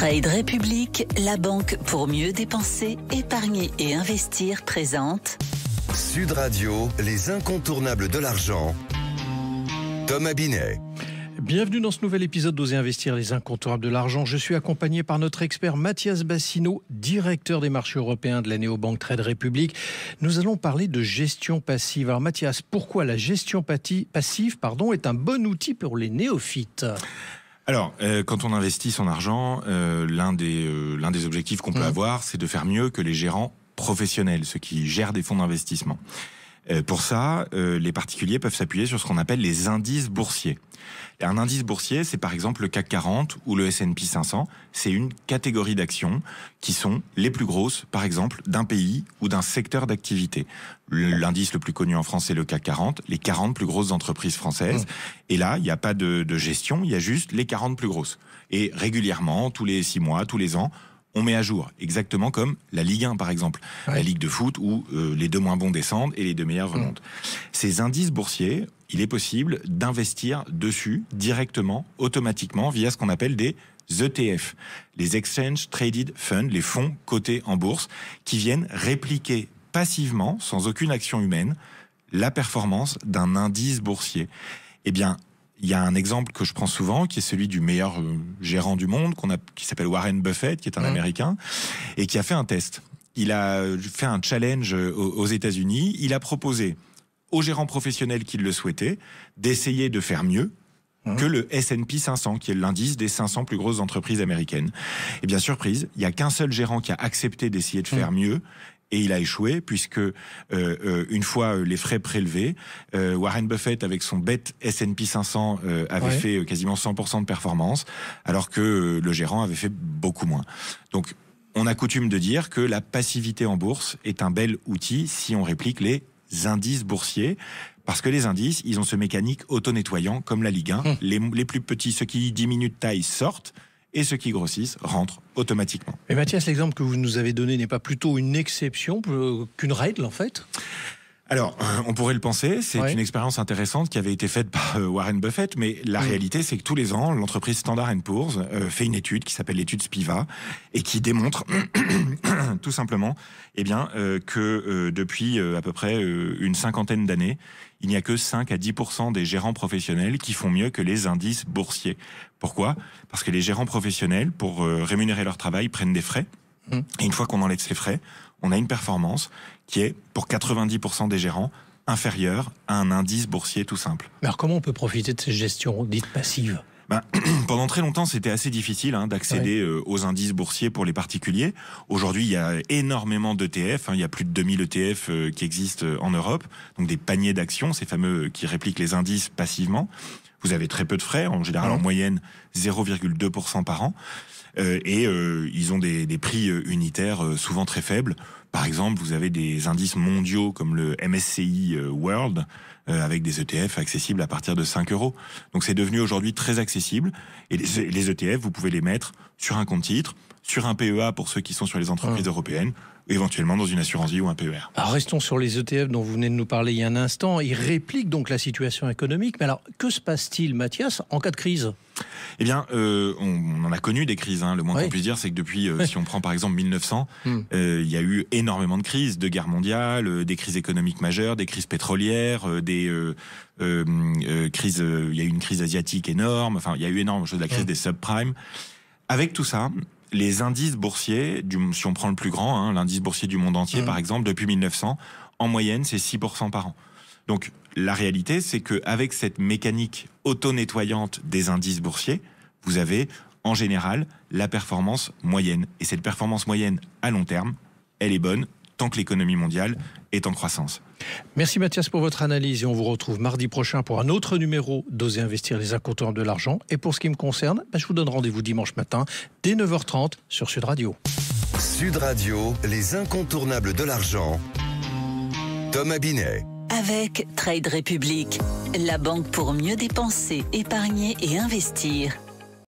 Trade République, la banque pour mieux dépenser, épargner et investir présente Sud Radio, les incontournables de l'argent. Thomas Binet. Bienvenue dans ce nouvel épisode d'Oser investir les incontournables de l'argent. Je suis accompagné par notre expert Mathias Bassino, directeur des marchés européens de la néobanque Trade République. Nous allons parler de gestion passive. Alors Mathias, pourquoi la gestion passive est un bon outil pour les néophytes ? Alors, quand on investit son argent, l'un des objectifs qu'on peut avoir, c'est de faire mieux que les gérants professionnels, ceux qui gèrent des fonds d'investissement. Pour ça, les particuliers peuvent s'appuyer sur ce qu'on appelle les indices boursiers. Et un indice boursier, c'est par exemple le CAC 40 ou le S&P 500. C'est une catégorie d'actions qui sont les plus grosses, par exemple, d'un pays ou d'un secteur d'activité. L'indice le plus connu en France, c'est le CAC 40, les 40 plus grosses entreprises françaises. Et là, il n'y a pas de gestion, il y a juste les 40 plus grosses. Et régulièrement, tous les 6 mois, tous les ans, on met à jour, exactement comme la Ligue 1 par exemple, la Ligue de foot où les 2 moins bons descendent et les 2 meilleurs remontent. Ces indices boursiers, il est possible d'investir dessus directement, automatiquement, via ce qu'on appelle des ETF, les Exchange Traded Funds, les fonds cotés en bourse, qui viennent répliquer passivement, sans aucune action humaine, la performance d'un indice boursier. Eh bien, il y a un exemple que je prends souvent, qui est celui du meilleur gérant du monde, qui s'appelle Warren Buffett, qui est un Américain, et qui a fait un test. Il a fait un challenge aux États-Unis. Il a proposé aux gérants professionnels qui le souhaitaient d'essayer de faire mieux que le S&P 500, qui est l'indice des 500 plus grosses entreprises américaines. Et bien, surprise, il n'y a qu'un seul gérant qui a accepté d'essayer de faire mieux. Et il a échoué puisque une fois les frais prélevés, Warren Buffett avec son bête S&P 500 avait fait quasiment 100% de performance, alors que le gérant avait fait beaucoup moins. Donc on a coutume de dire que la passivité en bourse est un bel outil si on réplique les indices boursiers. Parce que les indices, ils ont ce mécanique auto-nettoyant comme la Ligue 1. Les plus petits, ceux qui diminuent de taille, sortent. Et ceux qui grossissent rentrent automatiquement. Mais Mathias, l'exemple que vous nous avez donné n'est pas plutôt une exception qu'une règle en fait ? Alors, on pourrait le penser, c'est une expérience intéressante qui avait été faite par Warren Buffett, mais la réalité, c'est que tous les ans, l'entreprise Standard & Poor's fait une étude qui s'appelle l'étude Spiva et qui démontre tout simplement que depuis à peu près une 50aine d'années, il n'y a que 5 à 10% des gérants professionnels qui font mieux que les indices boursiers. Pourquoi ? Parce que les gérants professionnels, pour rémunérer leur travail, prennent des frais. Et une fois qu'on enlève ces frais, on a une performance qui est, pour 90% des gérants, inférieure à un indice boursier tout simple. Mais alors comment on peut profiter de ces gestions dites passives ? Pendant très longtemps, c'était assez difficile d'accéder aux indices boursiers pour les particuliers. Aujourd'hui, il y a énormément d'ETF. Il y a plus de 2000 ETF qui existent en Europe. Donc des paniers d'actions, ces fameux qui répliquent les indices passivement. Vous avez très peu de frais, en général en moyenne 0,2% par an. Ils ont des prix unitaires souvent très faibles. Par exemple, vous avez des indices mondiaux comme le MSCI World avec des ETF accessibles à partir de 5 €. Donc c'est devenu aujourd'hui très accessible. Et les ETF, vous pouvez les mettre sur un compte titre, sur un PEA pour ceux qui sont sur les entreprises européennes, éventuellement dans une assurance vie ou un PER. Alors restons sur les ETF dont vous venez de nous parler il y a un instant. Ils répliquent donc la situation économique. Mais alors, que se passe-t-il, Mathias, en cas de crise ? Eh bien, on en a connu des crises. Le moins qu'on puisse dire, c'est que depuis, si on prend par exemple 1900, il y a eu énormément de crises, de guerres mondiales, des crises économiques majeures, des crises pétrolières, crises. Il y a eu une crise asiatique énorme. Enfin, il y a eu énormément de choses. La crise des subprimes. Avec tout ça, les indices boursiers, si on prend le plus grand, l'indice boursier du monde entier, par exemple, depuis 1900, en moyenne, c'est 6% par an. Donc, la réalité, c'est qu'avec cette mécanique auto-nettoyante des indices boursiers, vous avez, en général, la performance moyenne. Et cette performance moyenne, à long terme, elle est bonne tant que l'économie mondiale est en croissance. Merci Mathias pour votre analyse et on vous retrouve mardi prochain pour un autre numéro d'Oser investir les incontournables de l'argent. Et pour ce qui me concerne, je vous donne rendez-vous dimanche matin dès 9h30 sur Sud Radio. Sud Radio, les incontournables de l'argent. Thomas Binet. avec Trade République, la banque pour mieux dépenser, épargner et investir.